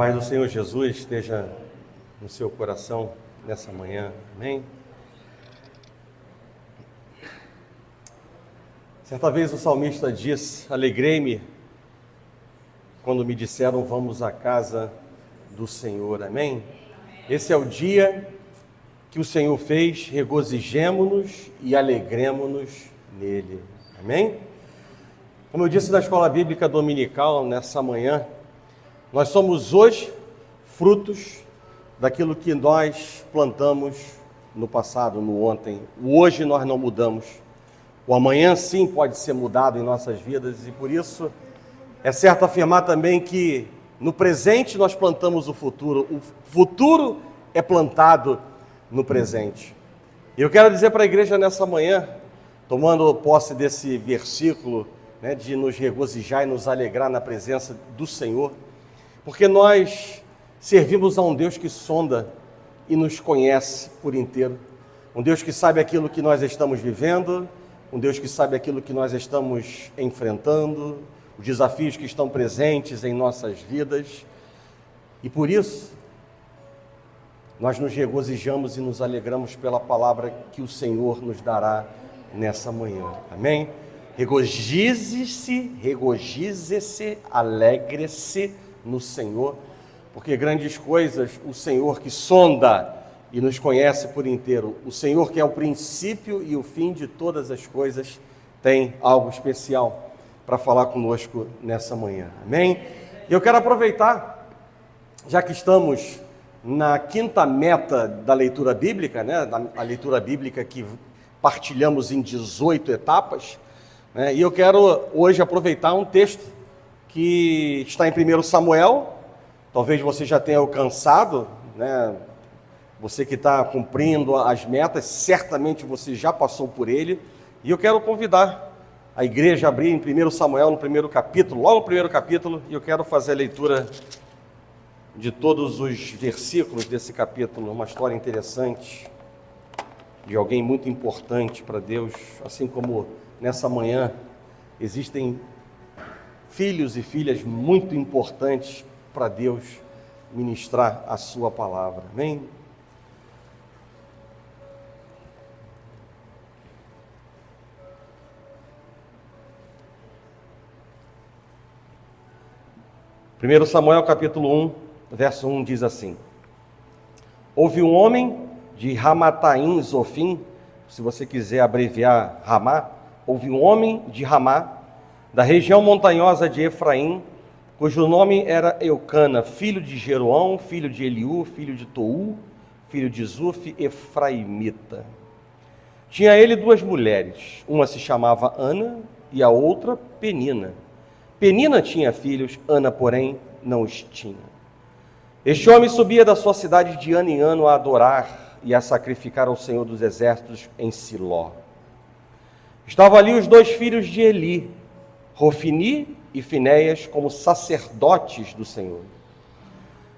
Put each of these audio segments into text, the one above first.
Pai do Senhor Jesus esteja no seu coração nessa manhã, amém? Certa vez o salmista diz: alegrei-me quando me disseram vamos à casa do Senhor, amém? Esse é o dia que o Senhor fez, regozijemo-nos e alegremo-nos nele, amém? Como eu disse na escola bíblica dominical nessa manhã, nós somos hoje frutos daquilo que nós plantamos no passado, no ontem. O hoje nós não mudamos. O amanhã sim pode ser mudado em nossas vidas e por isso é certo afirmar também que no presente nós plantamos o futuro. O futuro é plantado no presente. E eu quero dizer para a igreja nessa manhã, tomando posse desse versículo, de nos regozijar e nos alegrar na presença do Senhor, porque nós servimos a um Deus que sonda e nos conhece por inteiro, um Deus que sabe aquilo que nós estamos vivendo, um Deus que sabe aquilo que nós estamos enfrentando, os desafios que estão presentes em nossas vidas, e por isso nós nos regozijamos e nos alegramos pela palavra que o Senhor nos dará nessa manhã, amém? Regozije-se, alegre-se no Senhor, porque grandes coisas o Senhor que sonda e nos conhece por inteiro, o Senhor que é o princípio e o fim de todas as coisas, tem algo especial para falar conosco nessa manhã, amém? E eu quero aproveitar, já que estamos na quinta meta da leitura bíblica, a leitura bíblica que partilhamos em 18 etapas, e eu quero hoje aproveitar um texto que está em 1 Samuel, talvez você já tenha alcançado, você que está cumprindo as metas, certamente você já passou por ele, e eu quero convidar a igreja a abrir em 1 Samuel, no primeiro capítulo, logo no primeiro capítulo, e eu quero fazer a leitura de todos os versículos desse capítulo, uma história interessante, de alguém muito importante para Deus, assim como nessa manhã existem filhos e filhas muito importantes para Deus ministrar a sua palavra, amém? Primeiro Samuel capítulo 1, verso 1 diz assim: houve um homem de Ramataim Zofim, se você quiser abreviar Ramá, houve um homem de Ramá, da região montanhosa de Efraim, cujo nome era Eucana, filho de Jeroão, filho de Eliú, filho de Tou, filho de Zuf, efraimita. Tinha ele duas mulheres, uma se chamava Ana e a outra Penina. Penina tinha filhos, Ana, porém, não os tinha. Este homem subia da sua cidade de ano em ano a adorar e a sacrificar ao Senhor dos Exércitos em Siló. Estavam ali os dois filhos de Eli, Rofini e Finéias, como sacerdotes do Senhor.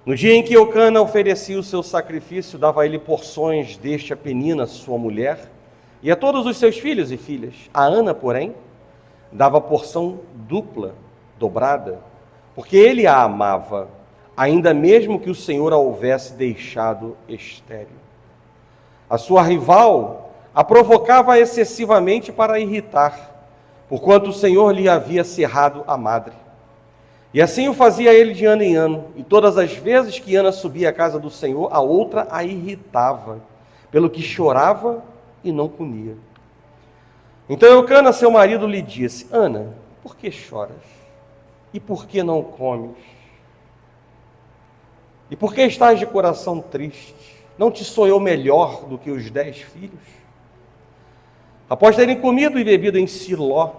No dia em que Eucana oferecia o seu sacrifício, dava a ele porções deste a Penina, sua mulher, e a todos os seus filhos e filhas. A Ana, porém, dava porção dupla, dobrada, porque ele a amava, ainda mesmo que o Senhor a houvesse deixado estéril. A sua rival a provocava excessivamente para irritar, porquanto o Senhor lhe havia cerrado a madre. E assim o fazia ele de ano em ano, e todas as vezes que Ana subia à casa do Senhor, a outra a irritava, pelo que chorava e não comia. Então Eucana, seu marido, lhe disse: Ana, por que choras? E por que não comes? E por que estás de coração triste? Não te sou eu melhor do que os 10 filhos? Após terem comido e bebido em Siló,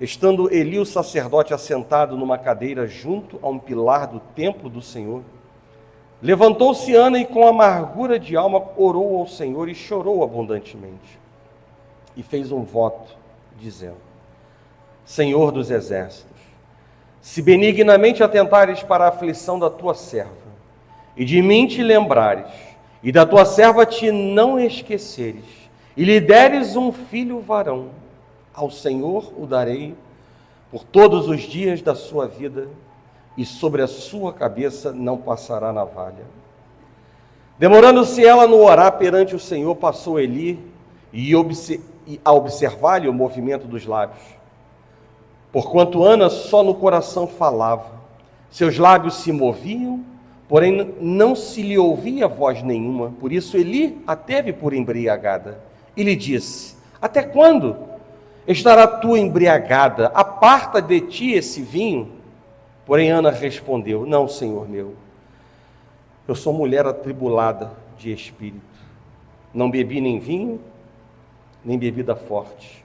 estando Eli, o sacerdote, assentado numa cadeira junto a um pilar do templo do Senhor, levantou-se Ana e com amargura de alma orou ao Senhor e chorou abundantemente. E fez um voto, dizendo: Senhor dos exércitos, se benignamente atentares para a aflição da tua serva, e de mim te lembrares, e da tua serva te não esqueceres, e lhe deres um filho varão, ao Senhor o darei por todos os dias da sua vida, e sobre a sua cabeça não passará navalha. Demorando-se ela no orar perante o Senhor, passou Eli, e a observar-lhe o movimento dos lábios. Porquanto Ana só no coração falava, seus lábios se moviam, porém não se lhe ouvia voz nenhuma. Por isso Eli a teve por embriagada e lhe disse: até quando estará tu embriagada? Aparta de ti esse vinho. Porém Ana respondeu: não, Senhor meu, eu sou mulher atribulada de espírito. Não bebi nem vinho, nem bebida forte.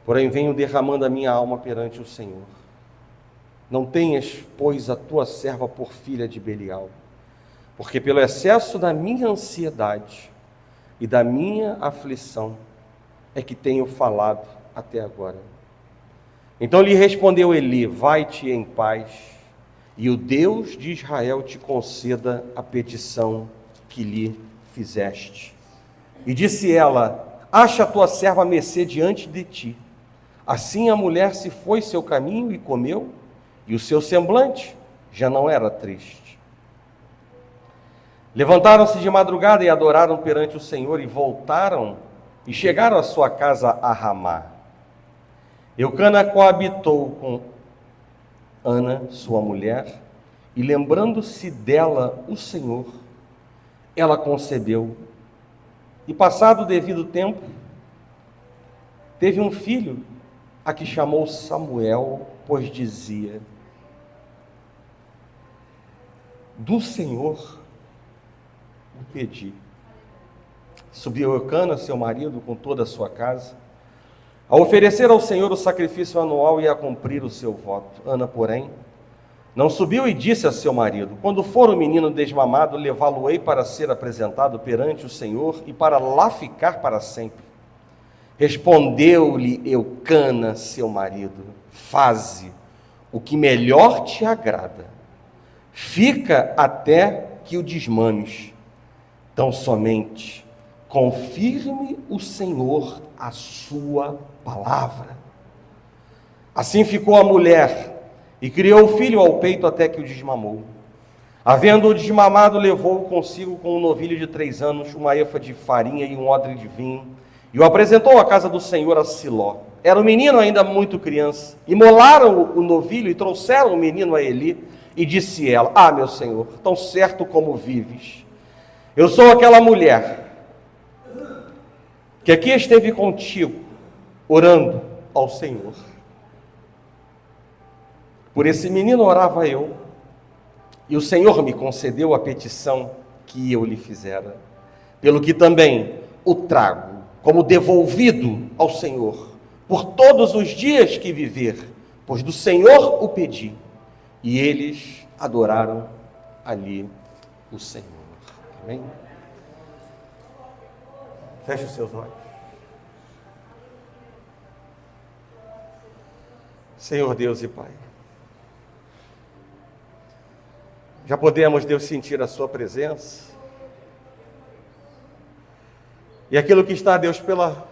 Porém venho derramando a minha alma perante o Senhor. Não tenhas, pois, a tua serva por filha de Belial, porque pelo excesso da minha ansiedade e da minha aflição é que tenho falado até agora. Então lhe respondeu Eli: vai-te em paz, e o Deus de Israel te conceda a petição que lhe fizeste. E disse ela: acha a tua serva mercê diante de ti. Assim a mulher se foi seu caminho e comeu, e o seu semblante já não era triste. Levantaram-se de madrugada e adoraram perante o Senhor, e voltaram e chegaram à sua casa a Ramá. Eucana coabitou com Ana, sua mulher, e lembrando-se dela o Senhor, ela concebeu, e passado o devido tempo, teve um filho, a que chamou Samuel, pois dizia: do Senhor o pedi. Subiu Eucana, seu marido, com toda a sua casa, a oferecer ao Senhor o sacrifício anual e a cumprir o seu voto. Ana, porém, não subiu e disse a seu marido: quando for o menino desmamado, levá-lo-ei para ser apresentado perante o Senhor e para lá ficar para sempre. Respondeu-lhe Eucana, seu marido: faze o que melhor te agrada, fica até que o desmames. Tão somente confirme o Senhor a sua palavra. Assim ficou a mulher e criou o filho ao peito até que o desmamou. Havendo-o desmamado, levou-o consigo com um novilho de 3 anos, uma efa de farinha e um odre de vinho, e o apresentou à casa do Senhor a Siló. Era um menino ainda muito criança. Imolaram o novilho e trouxeram o menino a Eli, e disse ela: ah, meu Senhor, tão certo como vives, eu sou aquela mulher que aqui esteve contigo, orando ao Senhor. Por esse menino orava eu, e o Senhor me concedeu a petição que eu lhe fizera, pelo que também o trago como devolvido ao Senhor, por todos os dias que viver, pois do Senhor o pedi. E eles adoraram ali o Senhor. Amém? Feche os seus olhos. Senhor Deus e Pai, já podemos, Deus, sentir a sua presença, e aquilo que está, Deus, pela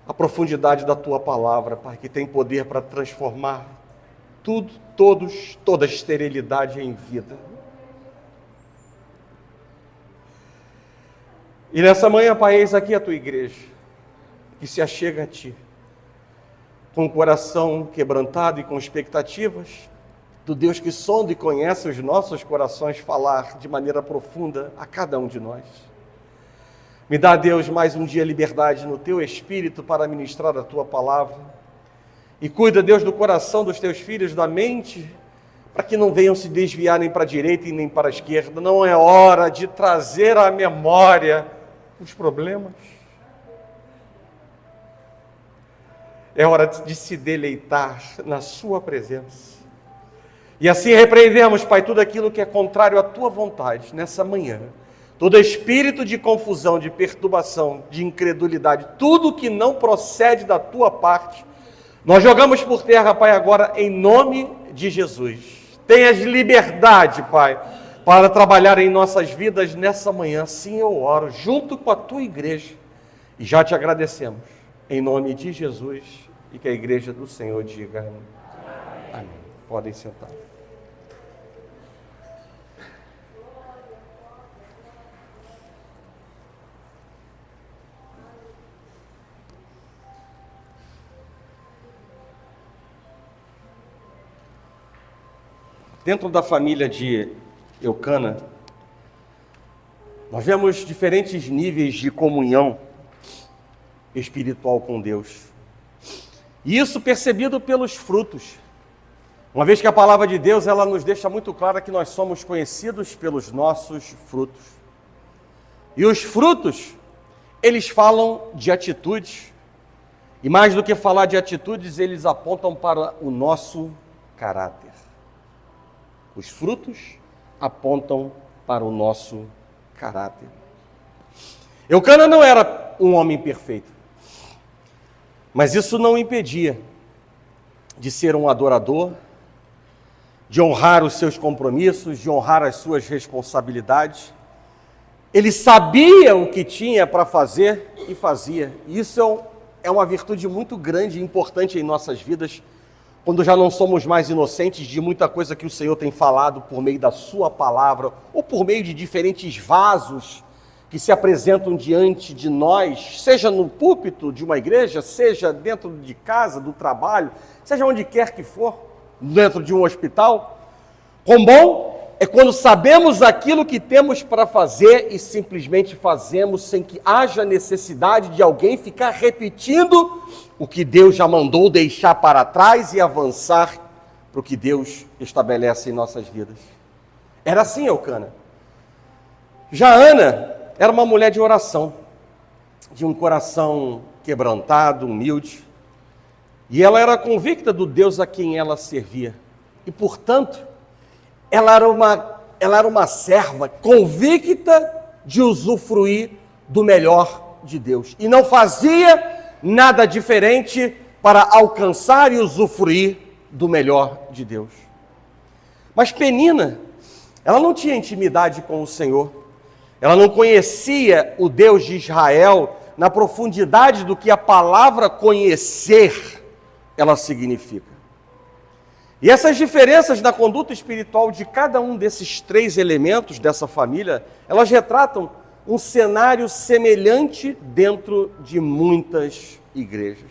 a profundidade da Tua palavra, Pai, que tem poder para transformar tudo, toda esterilidade em vida. E nessa manhã, Pai, eis aqui a Tua igreja, que se achega a Ti, com o coração quebrantado e com expectativas do Deus que sonda e conhece os nossos corações, falar de maneira profunda a cada um de nós. Me dá, Deus, mais um dia liberdade no Teu Espírito para ministrar a Tua palavra. E cuida, Deus, do coração dos Teus filhos, da mente, para que não venham se desviar nem para a direita e nem para a esquerda. Não é hora de trazer à memória os problemas. É hora de se deleitar na Sua presença. E assim repreendemos, Pai, tudo aquilo que é contrário à Tua vontade nessa manhã. Todo espírito de confusão, de perturbação, de incredulidade, tudo que não procede da Tua parte, nós jogamos por terra, Pai, agora em nome de Jesus. Tenhas liberdade, Pai, para trabalhar em nossas vidas nessa manhã. Assim eu oro, junto com a Tua igreja, e já te agradecemos, em nome de Jesus, e que a igreja do Senhor diga amém. Podem sentar. Dentro da família de Eucana, nós vemos diferentes níveis de comunhão espiritual com Deus. E isso percebido pelos frutos. Uma vez que a palavra de Deus, ela nos deixa muito clara que nós somos conhecidos pelos nossos frutos. E os frutos, eles falam de atitudes. E mais do que falar de atitudes, eles apontam para o nosso caráter. Os frutos apontam para o nosso caráter. Eucana não era um homem perfeito, mas isso não impedia de ser um adorador, de honrar os seus compromissos, de honrar as suas responsabilidades. Ele sabia o que tinha para fazer e fazia. E isso é uma virtude muito grande e importante em nossas vidas, quando já não somos mais inocentes de muita coisa que o Senhor tem falado por meio da sua palavra, ou por meio de diferentes vasos que se apresentam diante de nós, seja no púlpito de uma igreja, seja dentro de casa, do trabalho, seja onde quer que for, dentro de um hospital. Quão bom é quando sabemos aquilo que temos para fazer e simplesmente fazemos sem que haja necessidade de alguém ficar repetindo o que Deus já mandou deixar para trás e avançar para o que Deus estabelece em nossas vidas. Era assim, Eucana. Já Ana era uma mulher de oração, de um coração quebrantado, humilde, e ela era convicta do Deus a quem ela servia. E, portanto, ela era uma serva convicta de usufruir do melhor de Deus. E não fazia nada diferente para alcançar e usufruir do melhor de Deus. Mas Penina, ela não tinha intimidade com o Senhor. Ela não conhecia o Deus de Israel na profundidade do que a palavra conhecer ela significa. E essas diferenças na conduta espiritual de cada um desses três elementos dessa família, elas retratam um cenário semelhante dentro de muitas igrejas.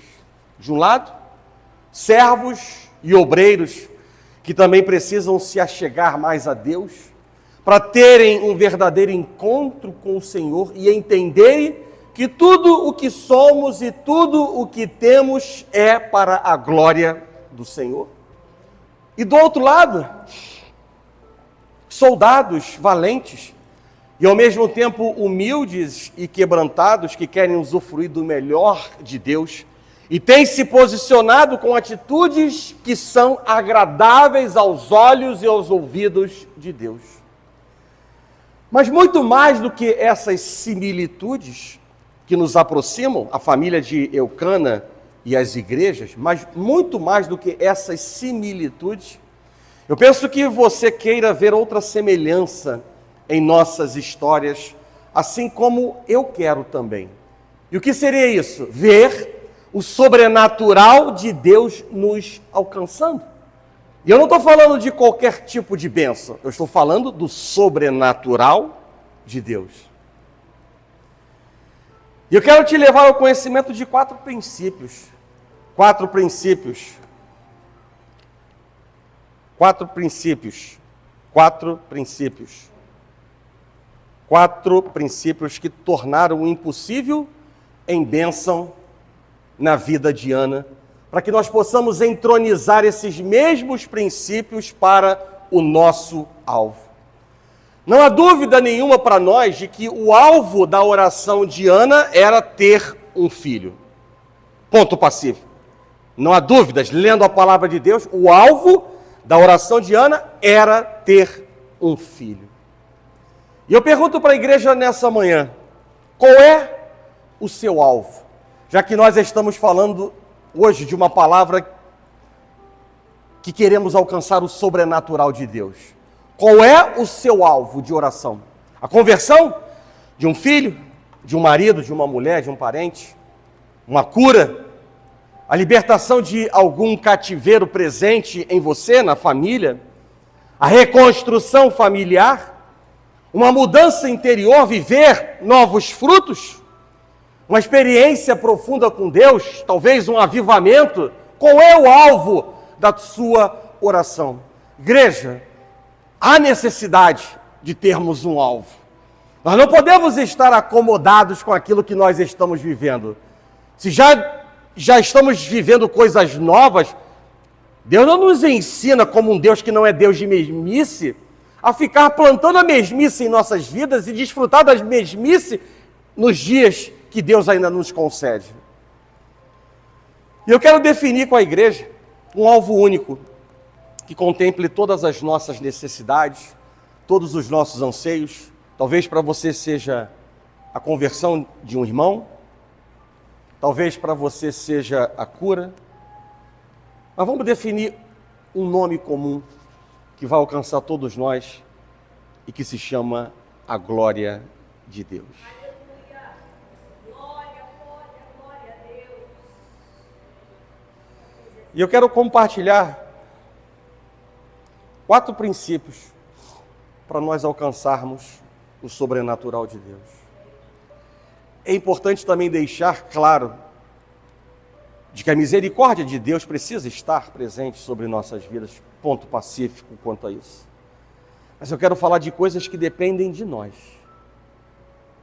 De um lado, servos e obreiros que também precisam se achegar mais a Deus, para terem um verdadeiro encontro com o Senhor e entenderem que tudo o que somos e tudo o que temos é para a glória do Senhor. E do outro lado, soldados valentes e ao mesmo tempo humildes e quebrantados que querem usufruir do melhor de Deus e têm se posicionado com atitudes que são agradáveis aos olhos e aos ouvidos de Deus. Mas muito mais do que essas similitudes que nos aproximam, a família de Eucana e as igrejas, mas muito mais do que essas similitudes, eu penso que você queira ver outra semelhança em nossas histórias, assim como eu quero também. E o que seria isso? Ver o sobrenatural de Deus nos alcançando. E eu não estou falando de qualquer tipo de bênção, eu estou falando do sobrenatural de Deus. E eu quero te levar ao conhecimento de quatro princípios. Quatro princípios que tornaram o impossível em bênção na vida de Ana, para que nós possamos entronizar esses mesmos princípios para o nosso alvo. Não há dúvida nenhuma para nós de que o alvo da oração de Ana era ter um filho. Ponto pacífico. Não há dúvidas, lendo a palavra de Deus, o alvo da oração de Ana era ter um filho. E eu pergunto para a igreja nessa manhã, qual é o seu alvo? Já que nós estamos falando hoje de uma palavra que queremos alcançar o sobrenatural de Deus. Qual é o seu alvo de oração? A conversão de um filho, de um marido, de uma mulher, de um parente? Uma cura? A libertação de algum cativeiro presente em você, na família? A reconstrução familiar? Uma mudança interior, viver novos frutos? Uma experiência profunda com Deus, talvez um avivamento? Qual é o alvo da sua oração? Igreja, Há necessidade de termos um alvo. Nós não podemos estar acomodados com aquilo que nós estamos vivendo. Se já estamos vivendo coisas novas, Deus não nos ensina, como um Deus que não é Deus de mesmice, a ficar plantando a mesmice em nossas vidas e desfrutar das mesmice nos dias que Deus ainda nos concede. E eu quero definir com a igreja um alvo único, que contemple todas as nossas necessidades, todos os nossos anseios. Talvez para você seja a conversão de um irmão, talvez para você seja a cura. Mas vamos definir um nome comum que vai alcançar todos nós e que se chama a glória de Deus. Aleluia! Glória, glória, glória a Deus. E eu quero compartilhar 4 princípios para nós alcançarmos o sobrenatural de Deus. É importante também deixar claro de que a misericórdia de Deus precisa estar presente sobre nossas vidas, ponto pacífico quanto a isso. Mas eu quero falar de coisas que dependem de nós.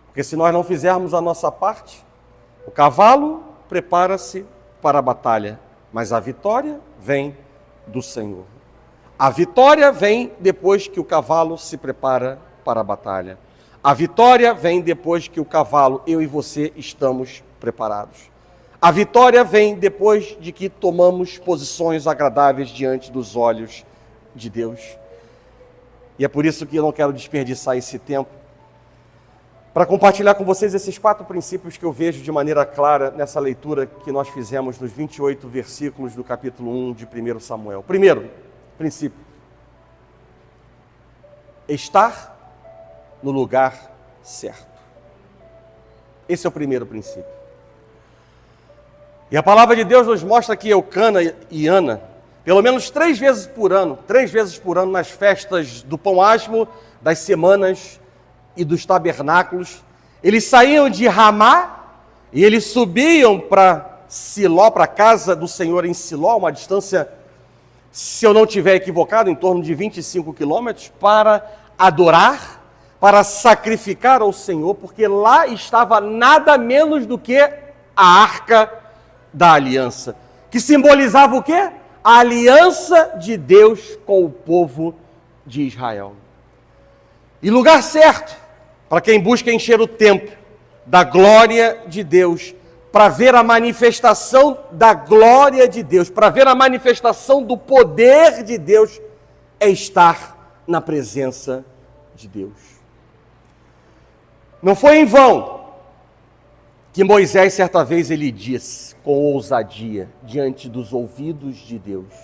Porque se nós não fizermos a nossa parte, o cavalo prepara-se para a batalha, mas a vitória vem do Senhor. A vitória vem depois que o cavalo se prepara para a batalha. A vitória vem depois que o cavalo, eu e você, estamos preparados. A vitória vem depois de que tomamos posições agradáveis diante dos olhos de Deus. E é por isso que eu não quero desperdiçar esse tempo para compartilhar com vocês esses 4 princípios que eu vejo de maneira clara nessa leitura que nós fizemos nos 28 versículos do capítulo 1 de 1 Samuel. Primeiro princípio: estar no lugar certo. Esse é o primeiro princípio. E a palavra de Deus nos mostra que Eucana e Ana, pelo menos 3 vezes por ano, nas festas do pão asmo, das semanas e dos tabernáculos, eles saíam de Ramá e eles subiam para Siló, para a casa do Senhor em Siló, uma distância, se eu não estiver equivocado, em torno de 25 quilômetros, para adorar, para sacrificar ao Senhor, porque lá estava nada menos do que a arca da aliança, que simbolizava o quê? A aliança de Deus com o povo de Israel. E lugar certo para quem busca encher o templo da glória de Deus, para ver a manifestação da glória de Deus, para ver a manifestação do poder de Deus, é estar na presença de Deus. Não foi em vão que Moisés, certa vez, ele disse, com ousadia, diante dos ouvidos de Deus: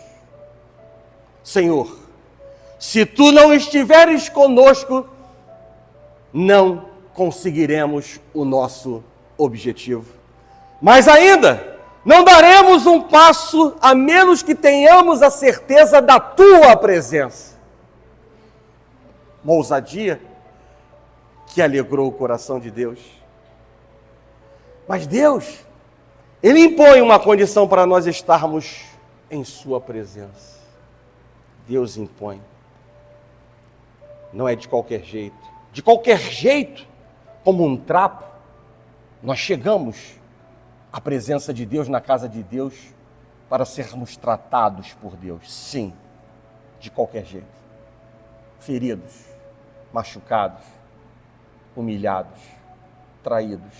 Senhor, se tu não estiveres conosco, não conseguiremos o nosso objetivo. Mas ainda, não daremos um passo a menos que tenhamos a certeza da tua presença. Uma ousadia que alegrou o coração de Deus. Mas Deus, Ele impõe uma condição para nós estarmos em sua presença. Deus impõe. Não é de qualquer jeito. De qualquer jeito, como um trapo, nós chegamos à presença de Deus, na casa de Deus, para sermos tratados por Deus. Sim, de qualquer jeito. Feridos, machucados, humilhados, traídos,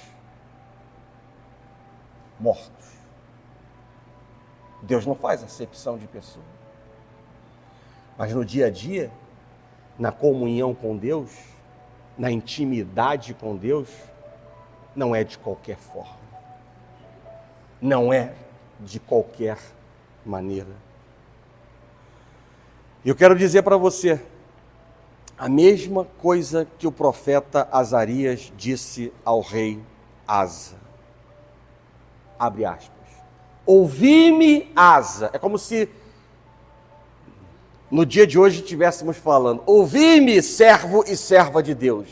mortos. Deus não faz acepção de pessoa. Mas no dia a dia, na comunhão com Deus, na intimidade com Deus, não é de qualquer forma. Não é de qualquer maneira. Eu quero dizer para você a mesma coisa que o profeta Azarias disse ao rei Asa. Abre aspas. Ouvi-me, Asa. É como se no dia de hoje estivéssemos falando: ouvi-me, servo e serva de Deus.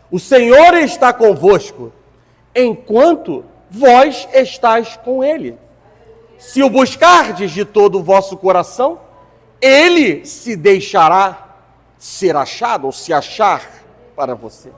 O Senhor está convosco, enquanto vós estáis com Ele. Se o buscardes de todo o vosso coração, Ele se deixará ser achado ou se achar para você.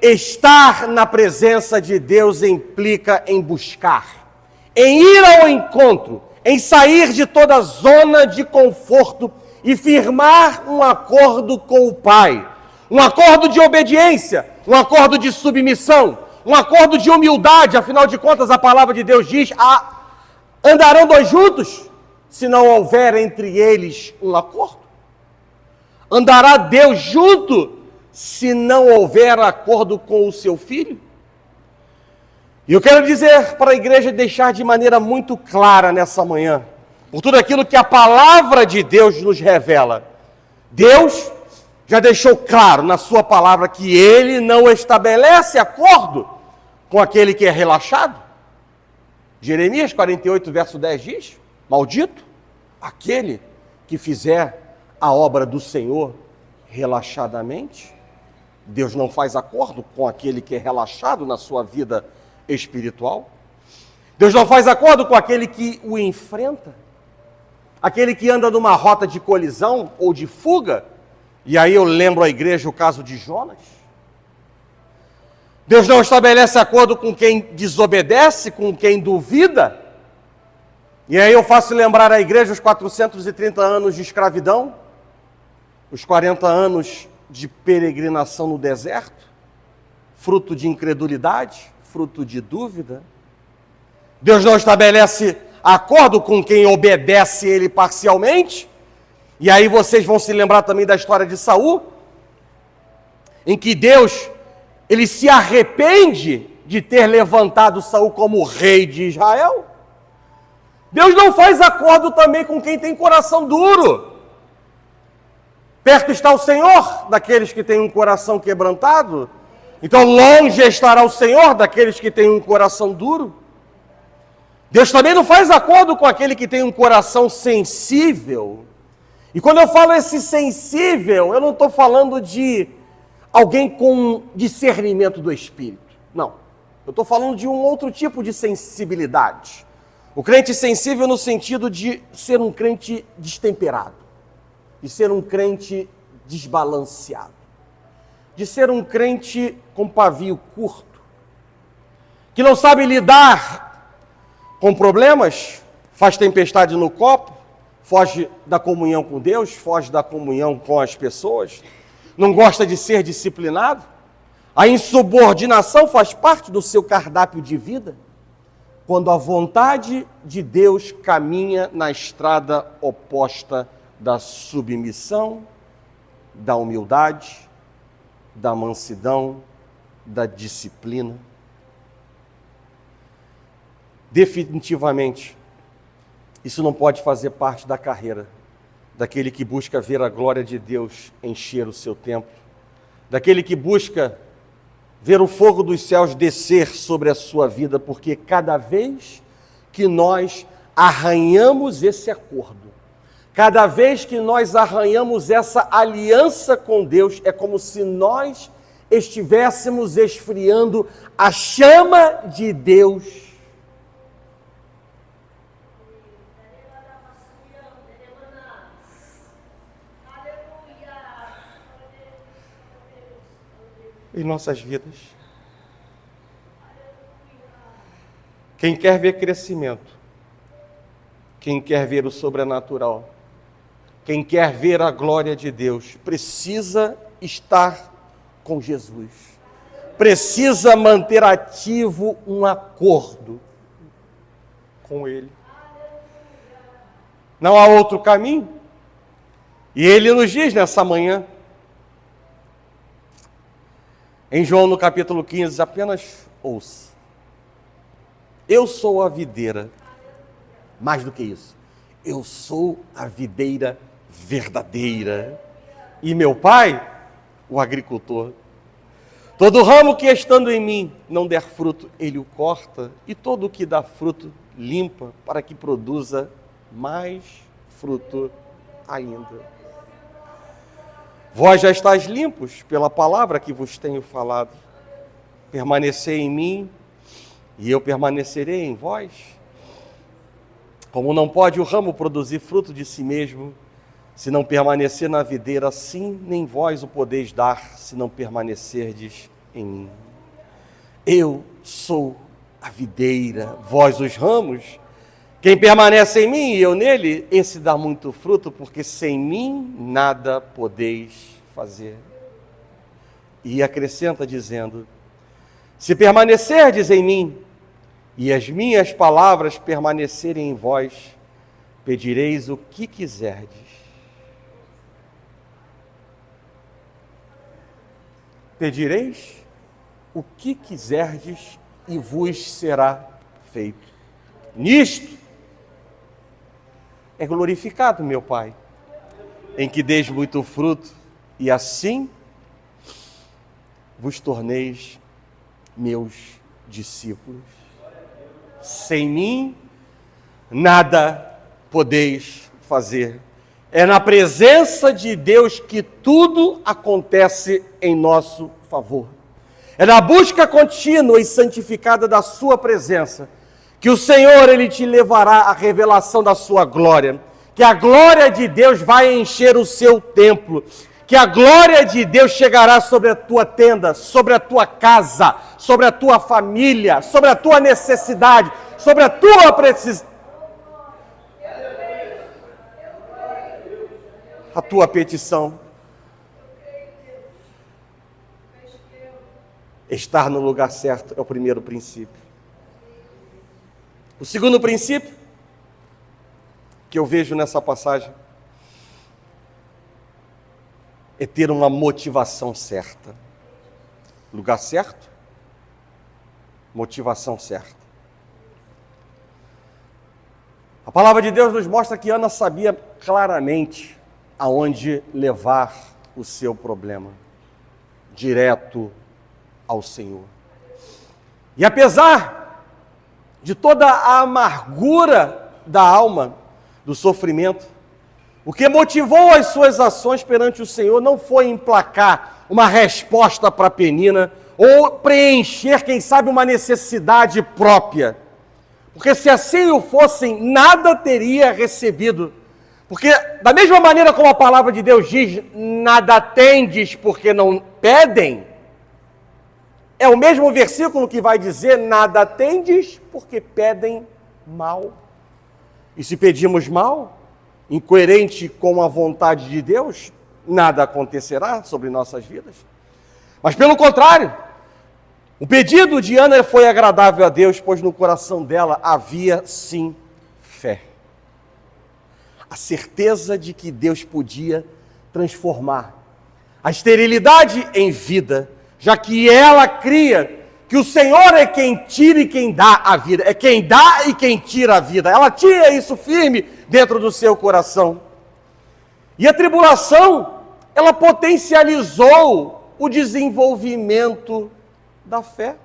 Estar na presença de Deus implica em buscar, em ir ao encontro, em sair de toda zona de conforto e firmar um acordo com o Pai. Um acordo de obediência, um acordo de submissão, um acordo de humildade. Afinal de contas, a palavra de Deus diz: andarão dois juntos, se não houver entre eles um acordo? Andará Deus junto, se não houver acordo com o seu Filho? E eu quero dizer para a igreja, deixar de maneira muito clara nessa manhã, por tudo aquilo que a palavra de Deus nos revela. Deus já deixou claro na sua palavra que Ele não estabelece acordo com aquele que é relaxado. Jeremias 48, verso 10 diz: maldito aquele que fizer a obra do Senhor relaxadamente. Deus não faz acordo com aquele que é relaxado na sua vida espiritual. Deus não faz acordo com aquele que o enfrenta, aquele que anda numa rota de colisão ou de fuga. E aí eu lembro à igreja o caso de Jonas. Deus não estabelece acordo com quem desobedece, com quem duvida. E aí eu faço lembrar à igreja os 430 anos de escravidão, os 40 anos de peregrinação no deserto, fruto de incredulidade, fruto de dúvida. Deus não estabelece acordo com quem obedece ele parcialmente. E aí vocês vão se lembrar também da história de Saul, em que Deus, ele se arrepende de ter levantado Saul como rei de Israel. Deus não faz acordo também com quem tem coração duro. Perto está o Senhor daqueles que têm um coração quebrantado. Então longe estará o Senhor daqueles que têm um coração duro. Deus também não faz acordo com aquele que tem um coração sensível. E quando eu falo esse sensível, eu não estou falando de alguém com discernimento do Espírito. Não. Eu estou falando de um outro tipo de sensibilidade. O crente sensível no sentido de ser um crente destemperado, de ser um crente desbalanceado, de ser um crente com pavio curto, que não sabe lidar com problemas, faz tempestade no copo, foge da comunhão com Deus, foge da comunhão com as pessoas, não gosta de ser disciplinado. A insubordinação faz parte do seu cardápio de vida, quando a vontade de Deus caminha na estrada oposta da submissão, da humildade, da mansidão, da disciplina. Definitivamente, isso não pode fazer parte da carreira daquele que busca ver a glória de Deus encher o seu templo, daquele que busca ver o fogo dos céus descer sobre a sua vida, porque cada vez que nós arranhamos esse acordo, cada vez que nós arranhamos essa aliança com Deus, é como se nós estivéssemos esfriando a chama de Deus. Em nossas vidas. Quem quer ver crescimento, quem quer ver o sobrenatural, quem quer ver a glória de Deus, precisa estar com Jesus. Precisa manter ativo um acordo com Ele. Não há outro caminho. E Ele nos diz nessa manhã, em João no capítulo 15, apenas ouça. Eu sou a videira. Mais do que isso, eu sou a videira verdadeira. E meu Pai, o agricultor. Todo ramo que estando em mim não der fruto, Ele o corta. E todo o que dá fruto, limpa, para que produza mais fruto ainda. Vós já estáis limpos pela palavra que vos tenho falado. Permanecei em mim, e eu permanecerei em vós. Como não pode o ramo produzir fruto de si mesmo, se não permanecer na videira, assim nem vós o podeis dar, se não permanecerdes em mim. Eu sou a videira, vós os ramos. Quem permanece em mim e eu nele, esse dá muito fruto, porque sem mim nada podeis fazer. E acrescenta dizendo: se permanecerdes em mim, e as minhas palavras permanecerem em vós, pedireis o que quiserdes. Pedireis o que quiserdes e vos será feito. Nisto é glorificado meu Pai, em que deis muito fruto, e assim vos torneis meus discípulos. Sem mim, nada podeis fazer. É na presença de Deus que tudo acontece em nosso favor. É na busca contínua e santificada da sua presença que o Senhor, Ele te levará à revelação da sua glória. Que a glória de Deus vai encher o seu templo. Que a glória de Deus chegará sobre a tua tenda, sobre a tua casa, sobre a tua família, sobre a tua necessidade, sobre a tua precisão. A tua petição. Estar no lugar certo é o primeiro princípio. O segundo princípio que eu vejo nessa passagem é ter uma motivação certa. Lugar certo, motivação certa. A palavra de Deus nos mostra que Ana sabia claramente aonde levar o seu problema, direto ao Senhor. E apesar de toda a amargura da alma, do sofrimento, o que motivou as suas ações perante o Senhor não foi emplacar uma resposta para Penina ou preencher, quem sabe, uma necessidade própria. Porque se assim o fossem, nada teria recebido. Porque da mesma maneira como a palavra de Deus diz, nada tendes porque não pedem, é o mesmo versículo que vai dizer, nada tendes porque pedem mal. E se pedimos mal, incoerente com a vontade de Deus, nada acontecerá sobre nossas vidas. Mas pelo contrário, o pedido de Ana foi agradável a Deus, pois no coração dela havia sim fé. A certeza de que Deus podia transformar a esterilidade em vida, já que ela cria que o Senhor é quem tira e quem dá a vida, é quem dá e quem tira a vida. Ela tinha isso firme dentro do seu coração. E a tribulação, ela potencializou o desenvolvimento da fé.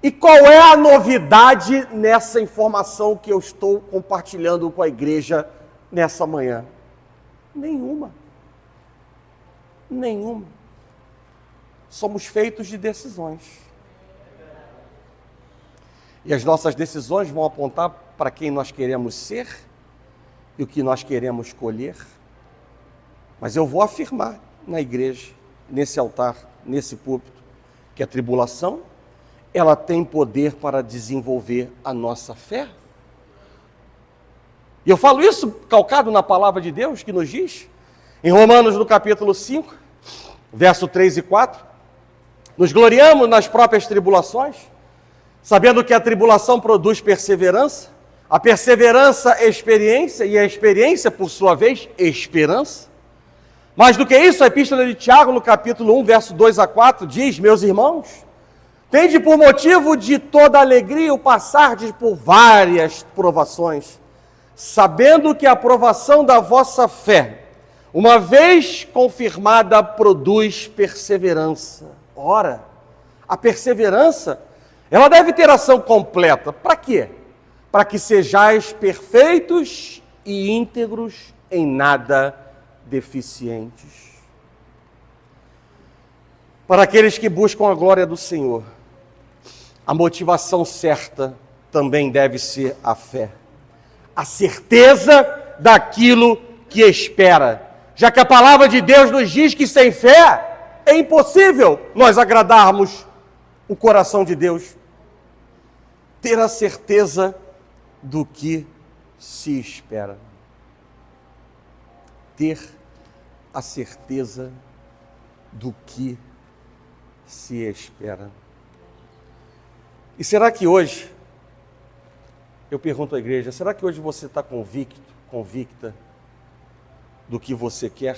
E qual é a novidade nessa informação que eu estou compartilhando com a igreja nessa manhã? Nenhuma. Nenhuma. Somos feitos de decisões. E as nossas decisões vão apontar para quem nós queremos ser e o que nós queremos colher. Mas eu vou afirmar na igreja, nesse altar, nesse púlpito, que a tribulação, ela tem poder para desenvolver a nossa fé. E eu falo isso calcado na palavra de Deus, que nos diz, em Romanos, no capítulo 5, verso 3 e 4, nos gloriamos nas próprias tribulações, sabendo que a tribulação produz perseverança, a perseverança é experiência, e a experiência, por sua vez, esperança. Mais do que isso, a epístola de Tiago, no capítulo 1, verso 2 a 4, diz, meus irmãos, tende por motivo de toda alegria o passardes por várias provações, sabendo que a provação da vossa fé, uma vez confirmada, produz perseverança. Ora, a perseverança, ela deve ter ação completa. Para quê? Para que sejais perfeitos e íntegros, em nada deficientes. Para aqueles que buscam a glória do Senhor, a motivação certa também deve ser a fé. A certeza daquilo que espera, já que a palavra de Deus nos diz que sem fé é impossível nós agradarmos o coração de Deus. Ter a certeza do que se espera. Ter a certeza do que se espera. E será que hoje, eu pergunto à igreja, será que hoje você está convicto, convicta do que você quer?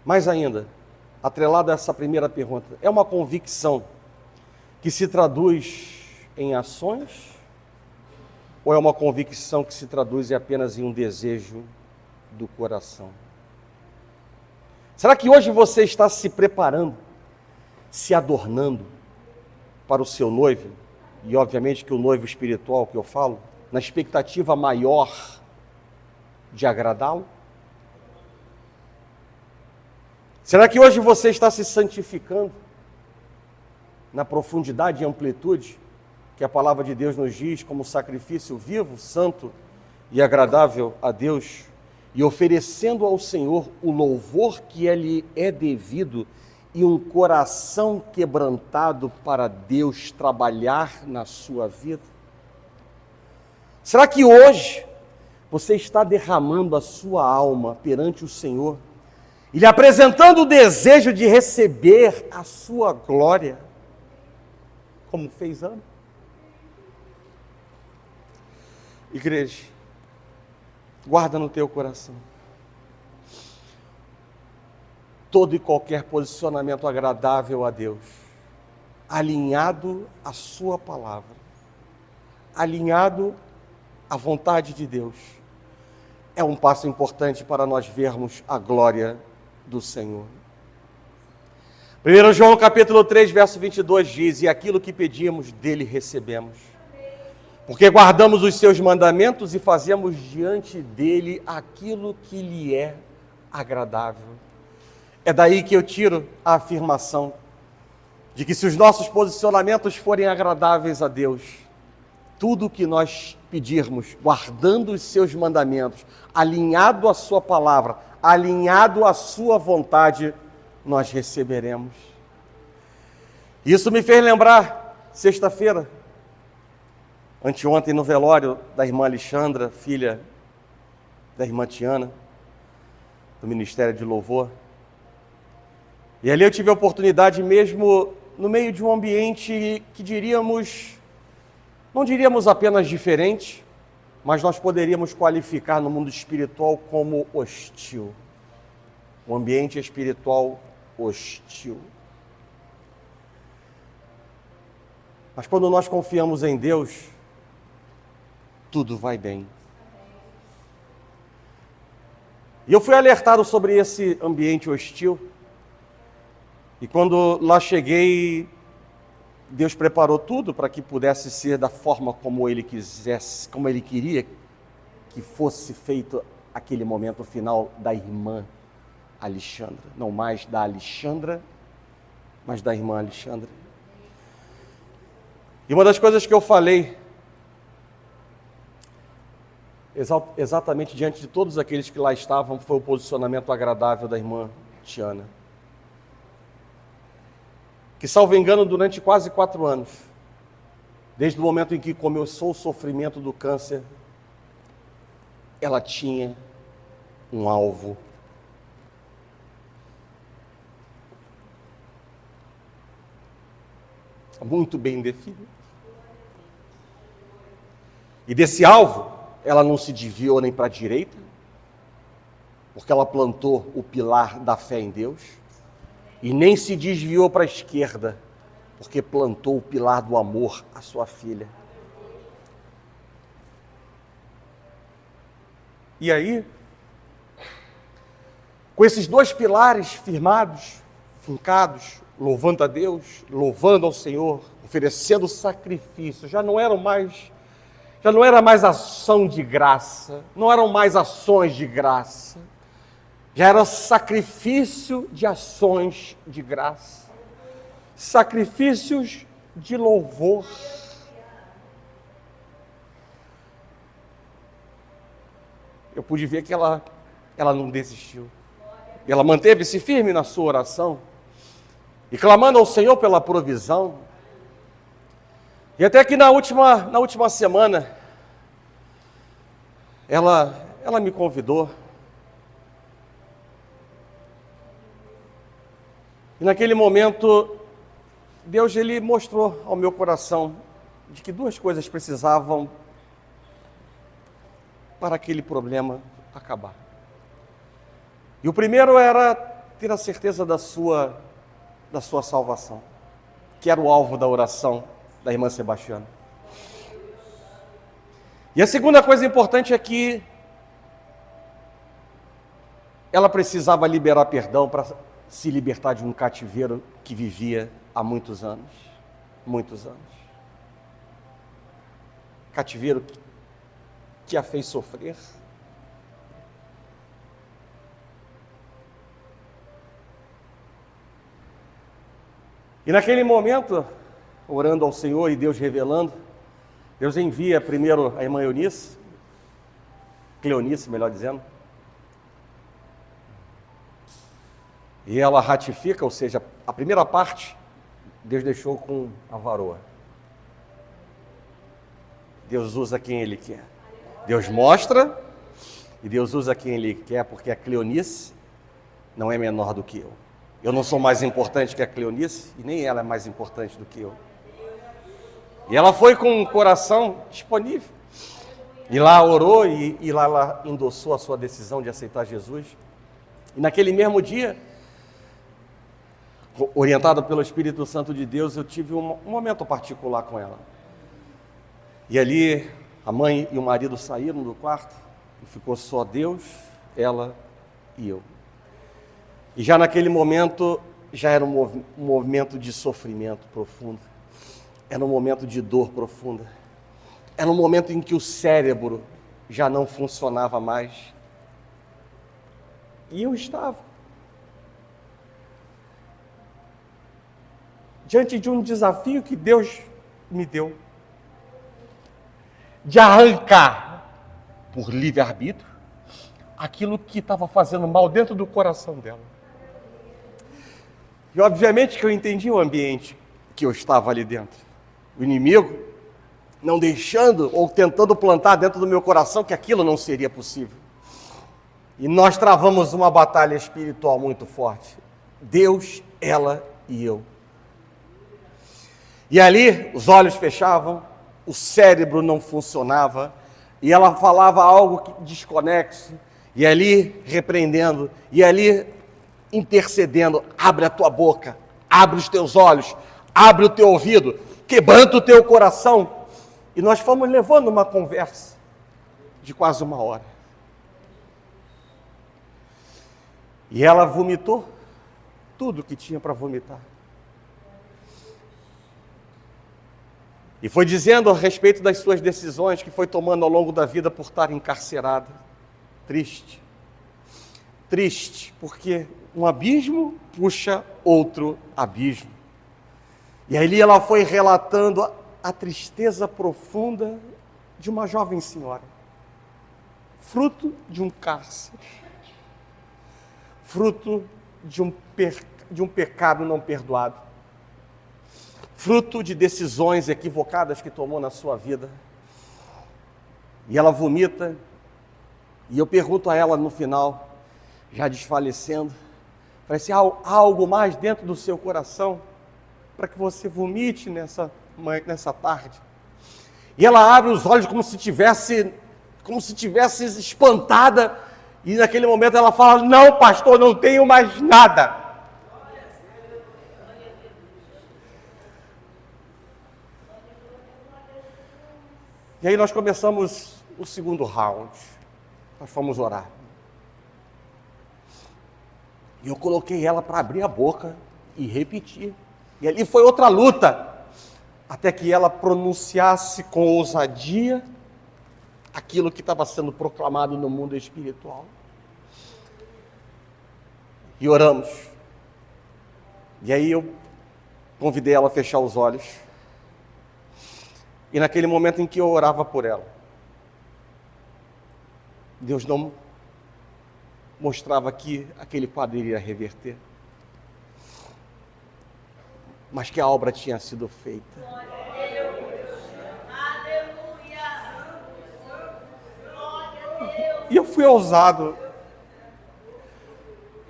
Mais ainda, atrelado a essa primeira pergunta, é uma convicção que se traduz em ações? Ou é uma convicção que se traduz apenas em um desejo do coração? Será que hoje você está se preparando, se adornando para o seu noivo? E obviamente que o noivo espiritual que eu falo, na expectativa maior de agradá-lo? Será que hoje você está se santificando na profundidade e amplitude que a palavra de Deus nos diz como sacrifício vivo, santo e agradável a Deus, e oferecendo ao Senhor o louvor que lhe é devido e um coração quebrantado para Deus trabalhar na sua vida? Será que hoje você está derramando a sua alma perante o Senhor e lhe apresentando o desejo de receber a sua glória, como fez Ana? Igreja, guarda no teu coração todo e qualquer posicionamento agradável a Deus, alinhado à sua palavra, alinhado à vontade de Deus. É um passo importante para nós vermos a glória do Senhor. 1 João capítulo 3, verso 22 diz: e aquilo que pedimos dele recebemos, porque guardamos os seus mandamentos e fazemos diante dele aquilo que lhe é agradável. É daí que eu tiro a afirmação de que se os nossos posicionamentos forem agradáveis a Deus, tudo o que nós pedirmos, guardando os seus mandamentos, alinhado à sua palavra, alinhado à sua vontade, nós receberemos. Isso me fez lembrar, sexta-feira, anteontem no velório da irmã Alexandra, filha da irmã Tiana, do Ministério de Louvor. E ali eu tive a oportunidade, mesmo no meio de um ambiente que não diríamos apenas diferente, mas nós poderíamos qualificar no mundo espiritual como hostil. Um ambiente espiritual hostil. Mas quando nós confiamos em Deus, tudo vai bem. E eu fui alertado sobre esse ambiente hostil. E quando lá cheguei, Deus preparou tudo para que pudesse ser da forma como Ele quisesse, como Ele queria que fosse feito aquele momento final da irmã Alexandra. Não mais da Alexandra, mas da irmã Alexandra. E uma das coisas que eu falei, exatamente diante de todos aqueles que lá estavam, foi o posicionamento agradável da irmã Tiana. Que, salvo engano, durante quase 4 anos, desde o momento em que começou o sofrimento do câncer, ela tinha um alvo. Muito bem definido. E desse alvo, ela não se desviou nem para a direita, porque ela plantou o pilar da fé em Deus, e nem se desviou para a esquerda, porque plantou o pilar do amor à sua filha. E aí, com esses 2 pilares firmados, fincados, louvando a Deus, louvando ao Senhor, oferecendo sacrifício, já não era mais ação de graça, não eram mais ações de graça, já era sacrifício de ações de graça, sacrifícios de louvor. eu pude ver que ela não desistiu. Ela manteve-se firme na sua oração e clamando ao Senhor pela provisão. E até que na última semana, ela me convidou. E naquele momento, Deus ele mostrou ao meu coração de que duas coisas precisavam para aquele problema acabar. E o primeiro era ter a certeza da sua salvação, que era o alvo da oração da irmã Sebastiana. E a segunda coisa importante é que ela precisava liberar perdão para se libertar de um cativeiro que vivia há muitos anos. Muitos anos. Cativeiro que a fez sofrer. E naquele momento, orando ao Senhor e Deus revelando, Deus envia primeiro a irmã Cleonice, melhor dizendo, e ela ratifica, ou seja, a primeira parte, Deus deixou com a varoa. Deus usa quem Ele quer. Deus mostra e Deus usa quem Ele quer, porque a Cleonice não é menor do que eu. Eu não sou mais importante que a Cleonice e nem ela é mais importante do que eu. E ela foi com o coração disponível. E lá orou e lá ela endossou a sua decisão de aceitar Jesus. E naquele mesmo dia, orientado pelo Espírito Santo de Deus, eu tive um momento particular com ela. E ali a mãe e o marido saíram do quarto e ficou só Deus, ela e eu. E já naquele momento, já era um momento de sofrimento profundo. Era um momento de dor profunda. Era um momento em que o cérebro já não funcionava mais. E eu estava diante de um desafio que Deus me deu. De arrancar, por livre-arbítrio, aquilo que estava fazendo mal dentro do coração dela. E obviamente que eu entendi o ambiente que eu estava ali dentro. O inimigo não deixando ou tentando plantar dentro do meu coração que aquilo não seria possível. E nós travamos uma batalha espiritual muito forte. Deus, ela e eu. E ali os olhos fechavam, o cérebro não funcionava, e ela falava algo desconexo, e ali repreendendo, e ali intercedendo: abre a tua boca, abre os teus olhos, abre o teu ouvido, quebranta o teu coração. E nós fomos levando uma conversa de quase 1 hora. E ela vomitou tudo que tinha para vomitar. E foi dizendo a respeito das suas decisões que foi tomando ao longo da vida por estar encarcerada. Triste. Triste, porque um abismo puxa outro abismo. E ali ela foi relatando a tristeza profunda de uma jovem senhora, fruto de um cárcere, fruto de um pecado não perdoado, fruto de decisões equivocadas que tomou na sua vida. E ela vomita, e eu pergunto a ela no final, já desfalecendo, falei assim: há algo mais dentro do seu coração para que você vomite nessa tarde? E ela abre os olhos como se tivesse espantada, e naquele momento ela fala: não, pastor, não tenho mais nada. E aí nós começamos o segundo round. Nós fomos orar. E eu coloquei ela para abrir a boca e repetir. E ali foi outra luta, até que ela pronunciasse com ousadia aquilo que estava sendo proclamado no mundo espiritual. E oramos. E aí eu convidei ela a fechar os olhos. E naquele momento em que eu orava por ela, Deus não mostrava que aquele quadro iria reverter, mas que a obra tinha sido feita. E eu fui ousado.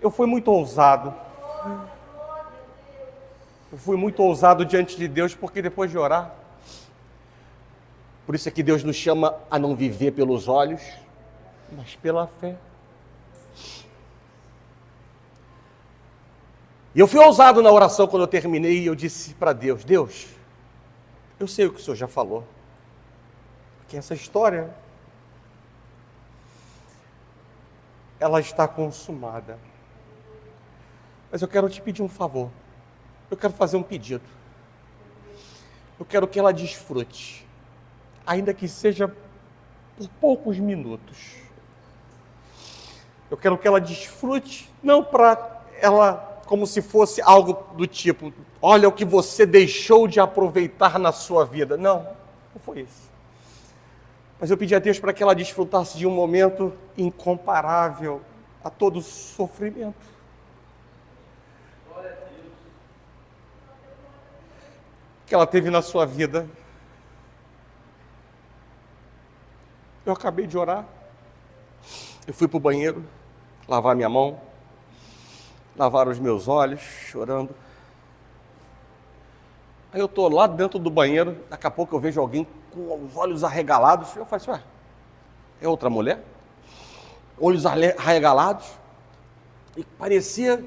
Eu fui muito ousado. Eu fui muito ousado diante de Deus, porque depois de orar, por isso é que Deus nos chama a não viver pelos olhos, mas pela fé. E eu fui ousado na oração quando eu terminei e eu disse para Deus: Deus, eu sei o que o Senhor já falou, que essa história, ela está consumada. Mas eu quero te pedir um favor. Eu quero fazer um pedido. Eu quero que ela desfrute, ainda que seja por poucos minutos. Eu quero que ela desfrute, não para ela como se fosse algo do tipo, olha o que você deixou de aproveitar na sua vida. Não, não foi isso. Mas eu pedi a Deus para que ela desfrutasse de um momento incomparável a todo o sofrimento. Que ela teve na sua vida. Eu acabei de orar. Eu fui para o banheiro, lavar minha mão, lavar os meus olhos, chorando. Aí eu estou lá dentro do banheiro, daqui a pouco eu vejo alguém com os olhos arregalados. Eu falo assim, ué, é outra mulher? Olhos arregalados. E parecia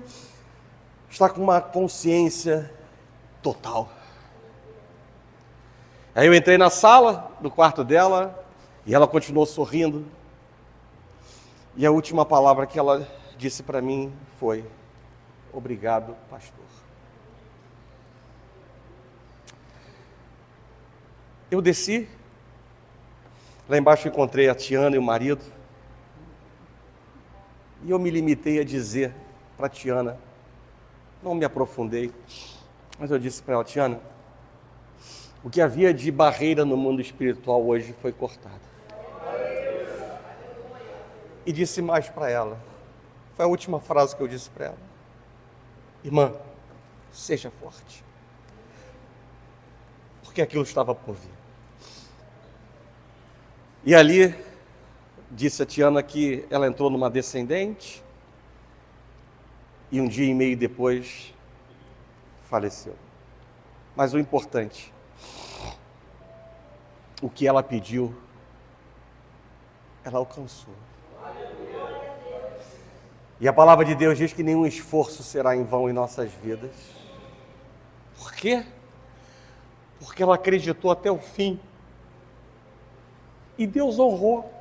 estar com uma consciência total. Aí eu entrei na sala, no quarto dela, e ela continuou sorrindo. E a última palavra que ela disse para mim foi: obrigado, pastor. Eu desci, lá embaixo encontrei a Tiana e o marido, e eu me limitei a dizer para a Tiana, não me aprofundei, mas eu disse para ela: Tiana, o que havia de barreira no mundo espiritual hoje foi cortado. E disse mais para ela, foi a última frase que eu disse para ela: irmã, seja forte, porque aquilo estava por vir. E ali, disse a Tiana que ela entrou numa descendente, e um dia e meio depois, faleceu. Mas o importante, o que ela pediu, ela alcançou. E a palavra de Deus diz que nenhum esforço será em vão em nossas vidas. Por quê? Porque ela acreditou até o fim. E Deus honrou.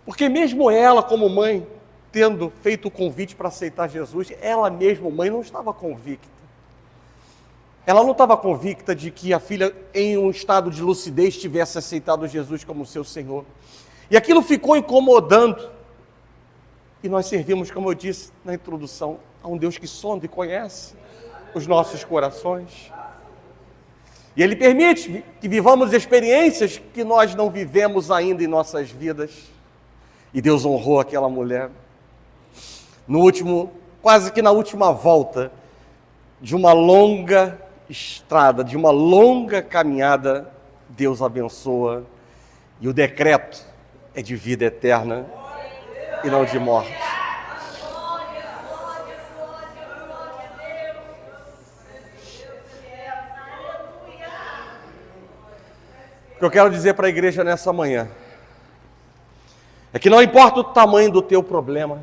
Porque mesmo ela, como mãe, tendo feito o convite para aceitar Jesus, ela mesma, mãe, não estava convicta. Ela não estava convicta de que a filha, em um estado de lucidez, tivesse aceitado Jesus como seu Senhor. E aquilo ficou incomodando. E nós servimos, como eu disse na introdução, a um Deus que sonda e conhece os nossos corações. E Ele permite que vivamos experiências que nós não vivemos ainda em nossas vidas. E Deus honrou aquela mulher. Quase que na última volta de uma longa estrada, de uma longa caminhada, Deus abençoa. E o decreto é de vida eterna e não de morte. O que eu quero dizer para a igreja nessa manhã é que não importa o tamanho do teu problema,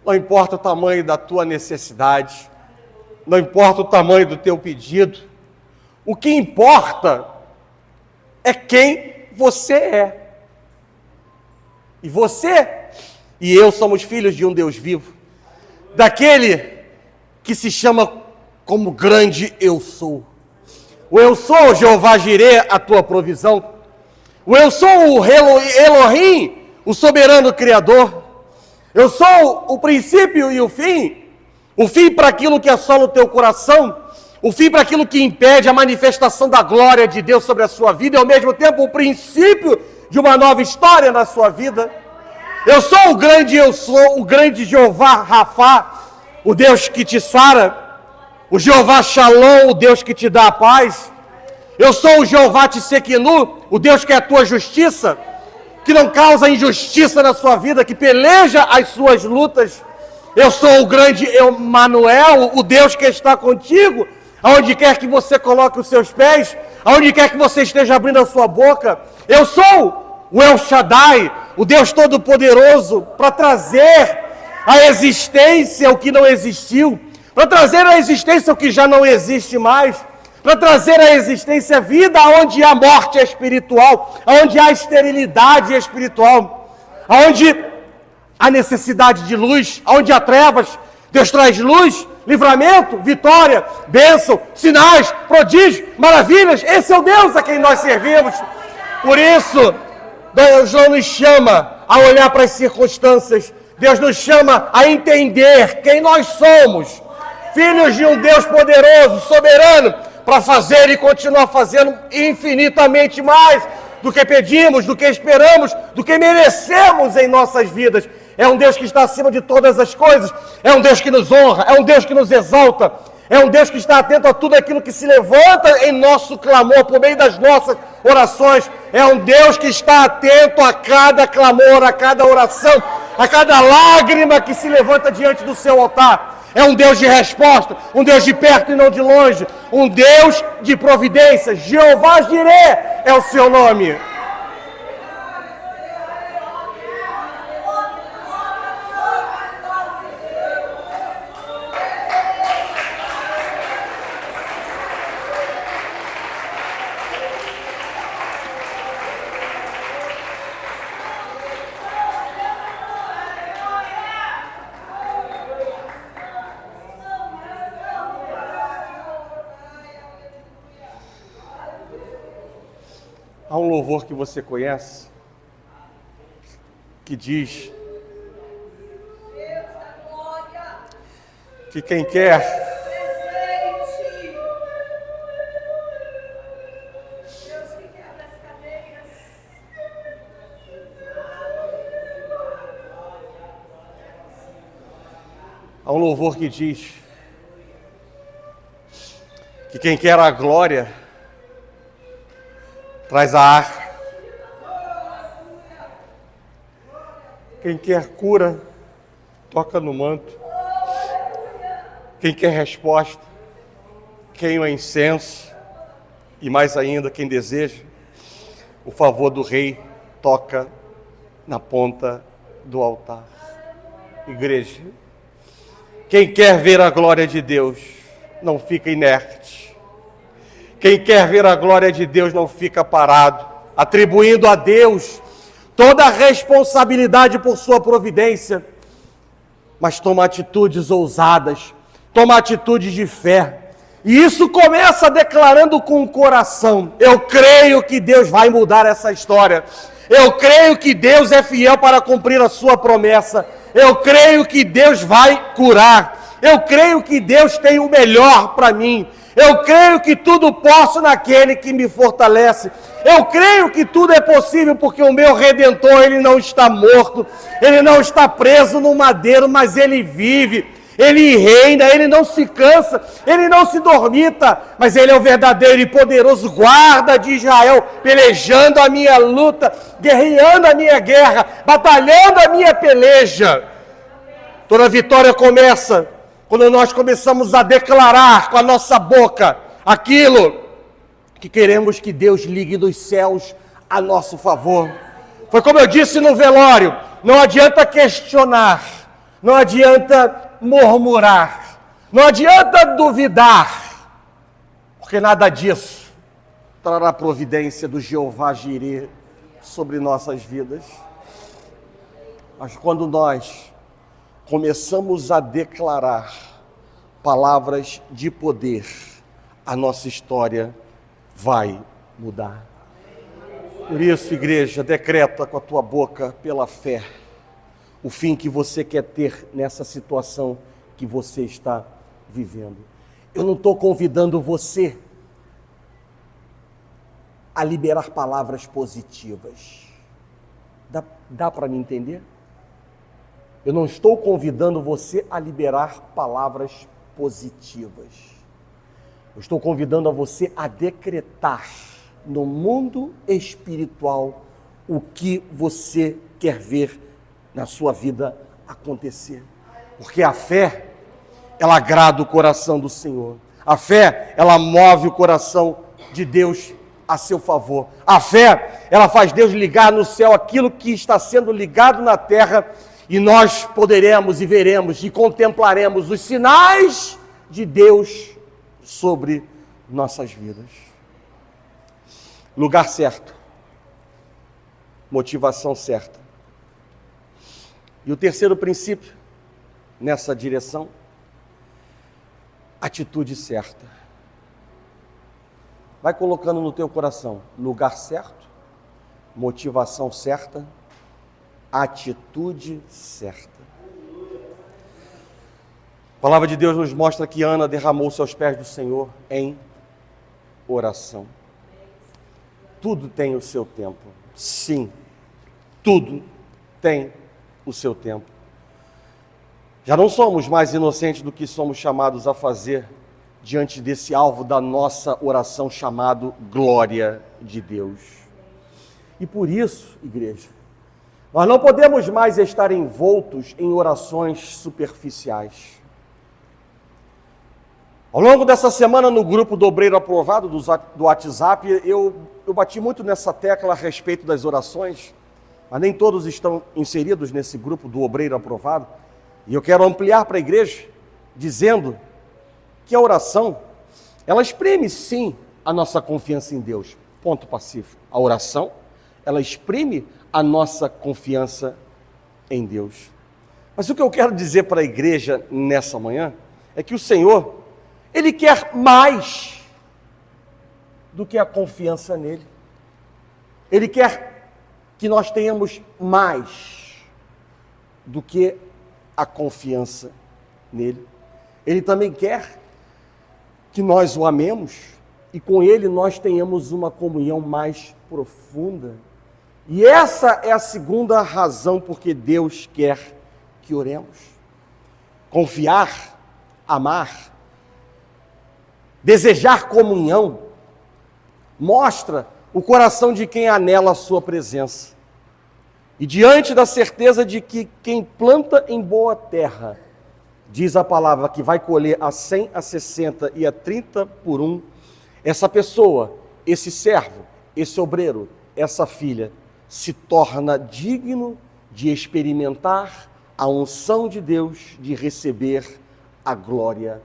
não importa o tamanho da tua necessidade, não importa o tamanho do teu pedido, o que importa é quem você é. E você e eu somos filhos de um Deus vivo, daquele que se chama como grande eu sou. O eu sou, Jeová Jireh, a tua provisão. O eu sou o Elohim, o soberano Criador. Eu sou o princípio e o fim para aquilo que assola o teu coração, o fim para aquilo que impede a manifestação da glória de Deus sobre a sua vida, e ao mesmo tempo o princípio de uma nova história na sua vida. Eu sou o grande Jeová Rafá, o Deus que te sara, o Jeová Shalom, o Deus que te dá a paz. Eu sou o Jeová Tsequinu, o Deus que é a tua justiça, que não causa injustiça na sua vida, que peleja as suas lutas. Eu sou o grande Emanuel, o Deus que está contigo, aonde quer que você coloque os seus pés, aonde quer que você esteja abrindo a sua boca. Eu sou o El Shaddai, o Deus Todo-Poderoso, para trazer à existência o que não existiu, para trazer à existência o que já não existe mais, para trazer à existência a vida onde há morte espiritual, onde há esterilidade espiritual, onde há necessidade de luz, onde há trevas. Deus traz luz, livramento, vitória, bênção, sinais, prodígios, maravilhas. Esse é o Deus a quem nós servimos. Por isso, Deus não nos chama a olhar para as circunstâncias. Deus nos chama a entender quem nós somos. Filhos de um Deus poderoso, soberano, para fazer e continuar fazendo infinitamente mais do que pedimos, do que esperamos, do que merecemos em nossas vidas. É um Deus que está acima de todas as coisas, é um Deus que nos honra, é um Deus que nos exalta, é um Deus que está atento a tudo aquilo que se levanta em nosso clamor, por meio das nossas orações. É um Deus que está atento a cada clamor, a cada oração, a cada lágrima que se levanta diante do seu altar. É um Deus de resposta, um Deus de perto e não de longe, um Deus de providência. Jeová Jireh é o seu nome. Há um louvor que você conhece, que diz que quem quer há um louvor que diz que quem quer a glória traz a arca. Quem quer cura, toca no manto. Quem quer resposta, queima o incenso. E mais ainda, quem deseja o favor do rei, toca na ponta do altar. Igreja, quem quer ver a glória de Deus, não fica inerte. Quem quer ver a glória de Deus não fica parado, atribuindo a Deus toda a responsabilidade por sua providência, mas toma atitudes ousadas, toma atitudes de fé. E isso começa declarando com o coração: eu creio que Deus vai mudar essa história. Eu creio que Deus é fiel para cumprir a sua promessa. Eu creio que Deus vai curar. Eu creio que Deus tem o melhor para mim. Eu creio que tudo posso naquele que me fortalece. Eu creio que tudo é possível porque o meu Redentor, ele não está morto. Ele não está preso no madeiro, mas ele vive. Ele reina, ele não se cansa, ele não se dormita, mas ele é o verdadeiro e poderoso guarda de Israel, pelejando a minha luta, guerreando a minha guerra, batalhando a minha peleja. Toda vitória começa quando nós começamos a declarar com a nossa boca aquilo que queremos que Deus ligue dos céus a nosso favor. Foi como eu disse no velório: não adianta questionar, não adianta murmurar, não adianta duvidar, porque nada disso trará providência do Jeová Jireh sobre nossas vidas. Mas quando nós começamos a declarar palavras de poder, a nossa história vai mudar. Por isso, igreja, decreta com a tua boca, pela fé, o fim que você quer ter nessa situação que você está vivendo. Eu não estou convidando você a liberar palavras positivas. Dá para me entender? Eu não estou convidando você a liberar palavras positivas. Eu estou convidando a você a decretar no mundo espiritual o que você quer ver na sua vida acontecer. Porque a fé, ela agrada o coração do Senhor. A fé, ela move o coração de Deus a seu favor. A fé, ela faz Deus ligar no céu aquilo que está sendo ligado na terra, e nós poderemos e veremos e contemplaremos os sinais de Deus sobre nossas vidas. Lugar certo, motivação certa. E o terceiro princípio nessa direção, atitude certa. Vai colocando no teu coração, lugar certo, motivação certa, atitude certa. A palavra de Deus nos mostra que Ana derramou-se aos pés do Senhor em oração. Tudo tem o seu tempo. Sim, tudo tem o seu tempo. Já não somos mais inocentes do que somos chamados a fazer diante desse alvo da nossa oração chamado glória de Deus. E por isso, igreja, nós não podemos mais estar envoltos em orações superficiais. Ao longo dessa semana, no grupo do Obreiro Aprovado do WhatsApp, eu bati muito nessa tecla a respeito das orações, mas nem todos estão inseridos nesse grupo do Obreiro Aprovado. E eu quero ampliar para a igreja, dizendo que a oração, ela exprime sim a nossa confiança em Deus. Ponto pacífico. A oração, ela exprime a nossa confiança em Deus. Mas o que eu quero dizer para a igreja nessa manhã é que o Senhor, Ele quer mais do que a confiança nele. Ele quer que nós tenhamos mais do que a confiança nele. Ele também quer que nós o amemos e com ele nós tenhamos uma comunhão mais profunda. E essa é a segunda razão porque Deus quer que oremos. Confiar, amar, desejar comunhão, mostra o coração de quem anela a sua presença. E diante da certeza de que quem planta em boa terra, diz a palavra que vai colher a 100, a 60 e a 30 por 1, essa pessoa, esse servo, esse obreiro, essa filha, se torna digno de experimentar a unção de Deus, de receber a glória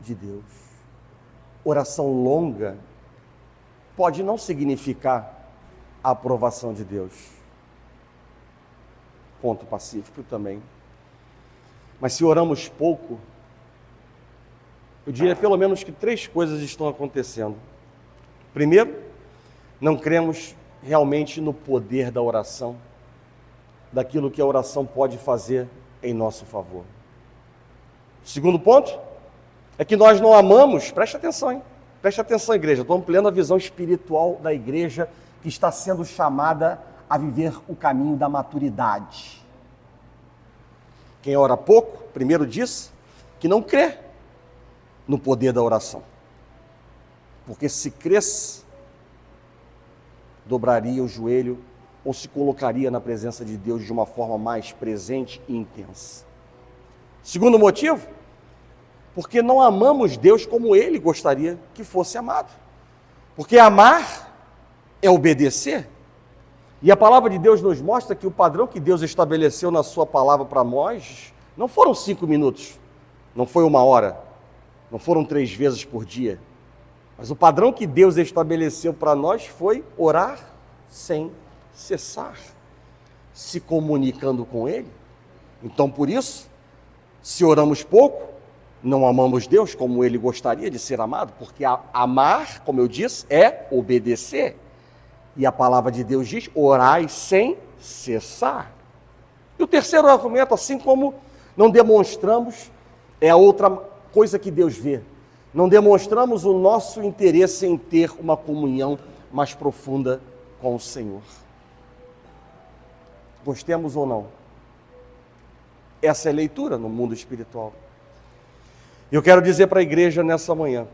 de Deus. Oração longa pode não significar a aprovação de Deus. Ponto pacífico também. Mas se oramos pouco, eu diria pelo menos que 3 coisas estão acontecendo. Primeiro, não cremos realmente no poder da oração, daquilo que a oração pode fazer em nosso favor. Segundo ponto, é que nós não amamos, preste atenção, igreja, estou ampliando a visão espiritual da igreja que está sendo chamada a viver o caminho da maturidade. Quem ora pouco, primeiro diz que não crê no poder da oração. Porque se cresce, dobraria o joelho ou se colocaria na presença de Deus de uma forma mais presente e intensa. Segundo motivo, porque não amamos Deus como Ele gostaria que fosse amado. Porque amar é obedecer. E a palavra de Deus nos mostra que o padrão que Deus estabeleceu na sua palavra para nós não foram 5 minutos, não foi 1 hora, não foram 3 vezes por dia. Mas o padrão que Deus estabeleceu para nós foi orar sem cessar, se comunicando com Ele. Então, por isso, se oramos pouco, não amamos Deus como Ele gostaria de ser amado, porque amar, como eu disse, é obedecer. E a palavra de Deus diz, orai sem cessar. E o terceiro argumento, assim como não demonstramos, é a outra coisa que Deus vê. Não demonstramos o nosso interesse em ter uma comunhão mais profunda com o Senhor. Gostemos ou não. Essa é a leitura no mundo espiritual. Eu quero dizer para a igreja nessa manhã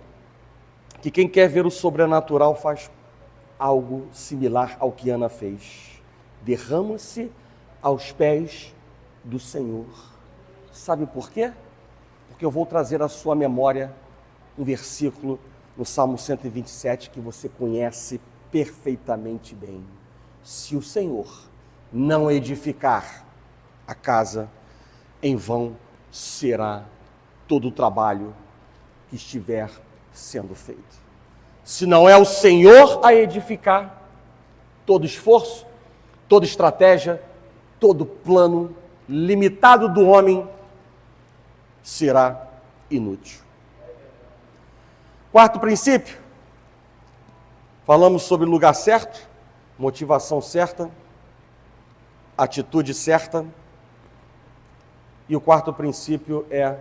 que quem quer ver o sobrenatural faz algo similar ao que Ana fez. Derrama-se aos pés do Senhor. Sabe por quê? Porque eu vou trazer à sua memória um versículo no Salmo 127 que você conhece perfeitamente bem. Se o Senhor não edificar a casa, em vão será todo o trabalho que estiver sendo feito. Se não é o Senhor a edificar, todo esforço, toda estratégia, todo plano limitado do homem será inútil. Quarto princípio, falamos sobre lugar certo, motivação certa, atitude certa. E o quarto princípio é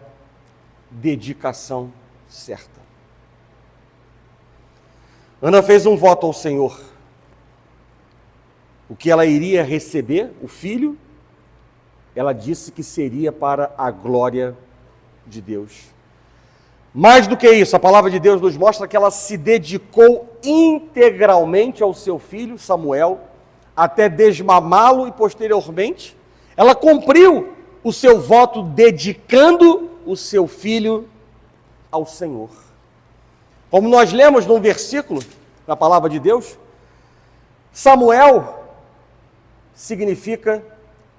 dedicação certa. Ana fez um voto ao Senhor. O que ela iria receber, o filho, ela disse que seria para a glória de Deus. Mais do que isso, a palavra de Deus nos mostra que ela se dedicou integralmente ao seu filho, Samuel, até desmamá-lo e posteriormente, ela cumpriu o seu voto dedicando o seu filho ao Senhor. Como nós lemos num versículo na palavra de Deus, Samuel significa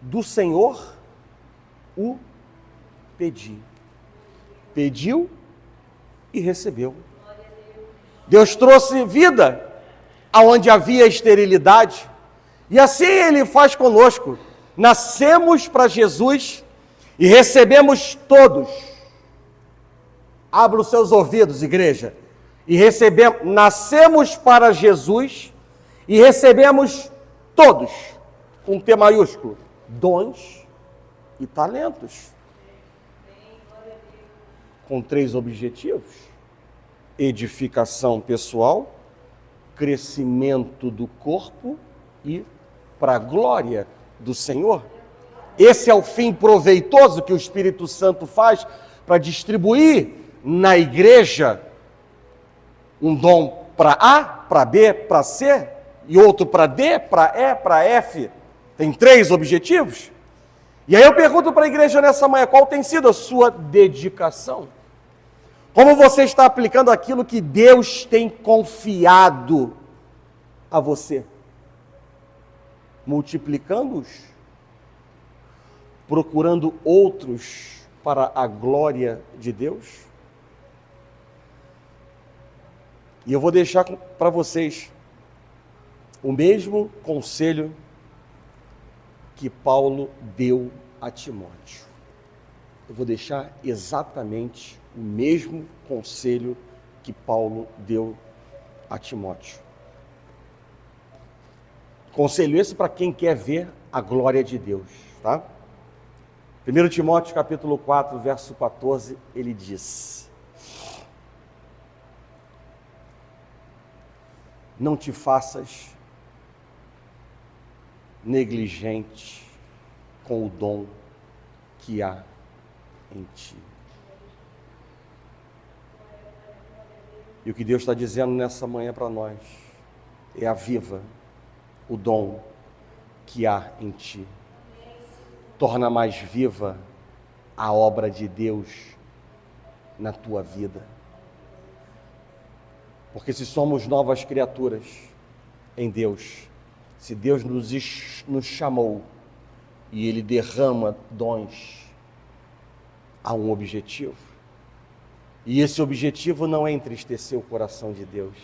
do Senhor o pedi. Pediu e recebeu. Deus trouxe vida aonde havia esterilidade. E assim Ele faz conosco. Nascemos para Jesus e recebemos todos. Abra os seus ouvidos, igreja. E recebemos, nascemos para Jesus e recebemos todos, com T maiúsculo, dons e talentos. Com 3 objetivos: edificação pessoal, crescimento do corpo e para a glória do Senhor. Esse é o fim proveitoso que o Espírito Santo faz para distribuir na igreja um dom para A, para B, para C e outro para D, para E, para F. Tem 3 objetivos. E aí eu pergunto para a igreja nessa manhã, qual tem sido a sua dedicação? Como você está aplicando aquilo que Deus tem confiado a você? Multiplicando-os? Procurando outros para a glória de Deus? E eu vou deixar para vocês o mesmo conselho que Paulo deu a Timóteo. Eu vou deixar exatamente o mesmo conselho que Paulo deu a Timóteo. Conselho esse para quem quer ver a glória de Deus, tá? 1 Timóteo capítulo 4, verso 14, ele diz: não te faças negligente com o dom que há em ti. E o que Deus está dizendo nessa manhã para nós é: aviva o dom que há em ti. Torna mais viva a obra de Deus na tua vida. Porque se somos novas criaturas em Deus, se Deus nos chamou e Ele derrama dons, há um objetivo. E esse objetivo não é entristecer o coração de Deus.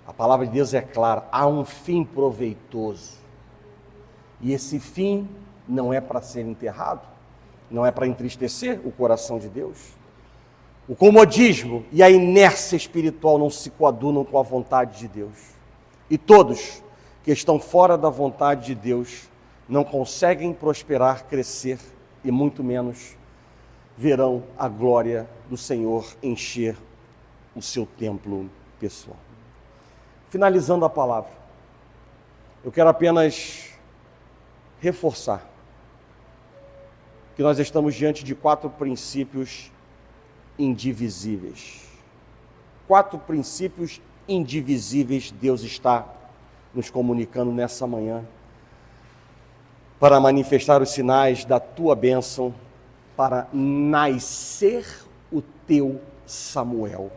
A palavra de Deus é clara, há um fim proveitoso. E esse fim não é para ser enterrado, não é para entristecer o coração de Deus. O comodismo e a inércia espiritual não se coadunam com a vontade de Deus. E todos que estão fora da vontade de Deus não conseguem prosperar, crescer e muito menos verão a glória do Senhor encher o seu templo pessoal. Finalizando a palavra, eu quero apenas reforçar que nós estamos diante de 4 princípios indivisíveis. 4 princípios indivisíveis Deus está nos comunicando nessa manhã para manifestar os sinais da tua bênção, para nascer o teu Samuel.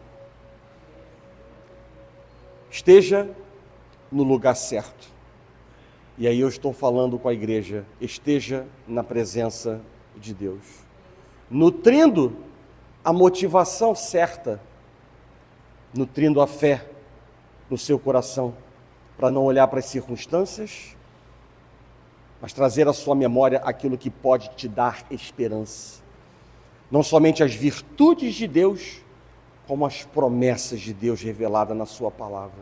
Esteja no lugar certo. E aí eu estou falando com a igreja, esteja na presença de Deus, nutrindo a motivação certa, nutrindo a fé no seu coração, para não olhar para as circunstâncias, mas trazer à sua memória aquilo que pode te dar esperança. Não somente as virtudes de Deus, como as promessas de Deus reveladas na sua palavra.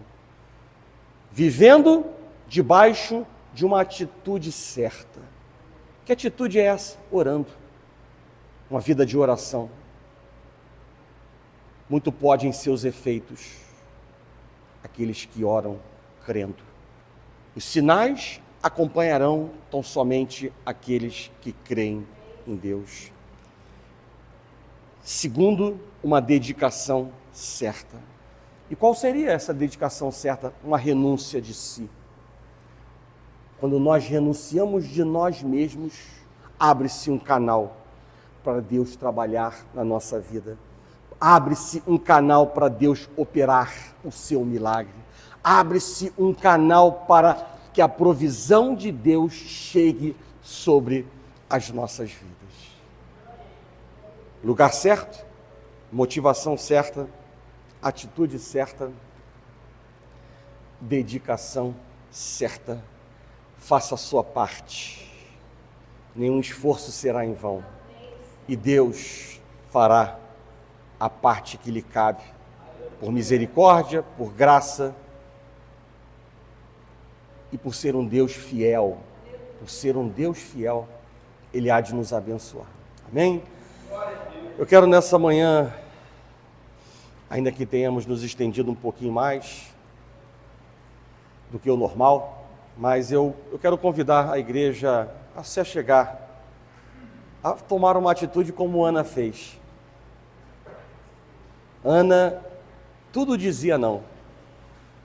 Vivendo debaixo de uma atitude certa. Que atitude é essa? Orando. Uma vida de oração. Muito pode em seus efeitos aqueles que oram crendo. Os sinais acompanharão tão somente aqueles que creem em Deus. Segundo, uma dedicação certa. E qual seria essa dedicação certa? Uma renúncia de si. Quando nós renunciamos de nós mesmos, abre-se um canal para Deus trabalhar na nossa vida. Abre-se um canal para Deus operar o seu milagre. Abre-se um canal para que a provisão de Deus chegue sobre as nossas vidas. Lugar certo, motivação certa, atitude certa, dedicação certa. Faça a sua parte. Nenhum esforço será em vão. E Deus fará a parte que lhe cabe, por misericórdia, por graça e por ser um Deus fiel. Por ser um Deus fiel, Ele há de nos abençoar. Amém? Eu quero nessa manhã, ainda que tenhamos nos estendido um pouquinho mais do que o normal, mas eu quero convidar a igreja a se achegar, a tomar uma atitude como Ana fez. Ana, tudo dizia não,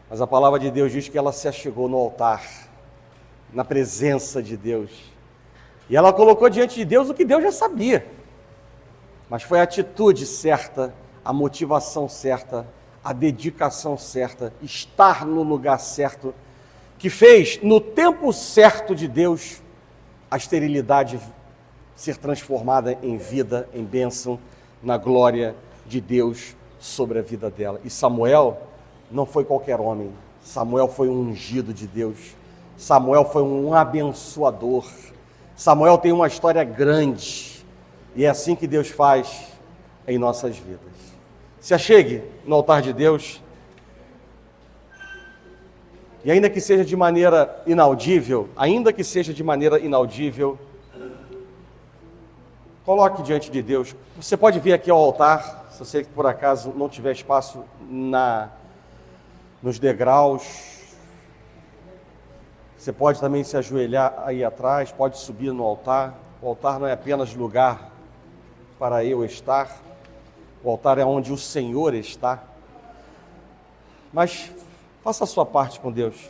mas a palavra de Deus diz que ela se achegou no altar, na presença de Deus, e ela colocou diante de Deus o que Deus já sabia, mas foi a atitude certa, a motivação certa, a dedicação certa, estar no lugar certo, que fez, no tempo certo de Deus, a esterilidade ser transformada em vida, em bênção, na glória de Deus sobre a vida dela. E Samuel não foi qualquer homem. Samuel foi um ungido de Deus. Samuel foi um abençoador. Samuel tem uma história grande. E é assim que Deus faz em nossas vidas. Se achegue no altar de Deus. E ainda que seja de maneira inaudível, coloque diante de Deus. Você pode vir aqui ao altar, se você por acaso não tiver espaço nos degraus. Você pode também se ajoelhar aí atrás, pode subir no altar. O altar não é apenas lugar para eu estar, o altar é onde o Senhor está. Mas faça a sua parte com Deus.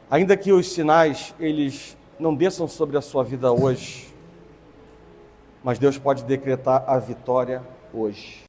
Ainda que os sinais, eles não desçam sobre a sua vida hoje, mas Deus pode decretar a vitória hoje.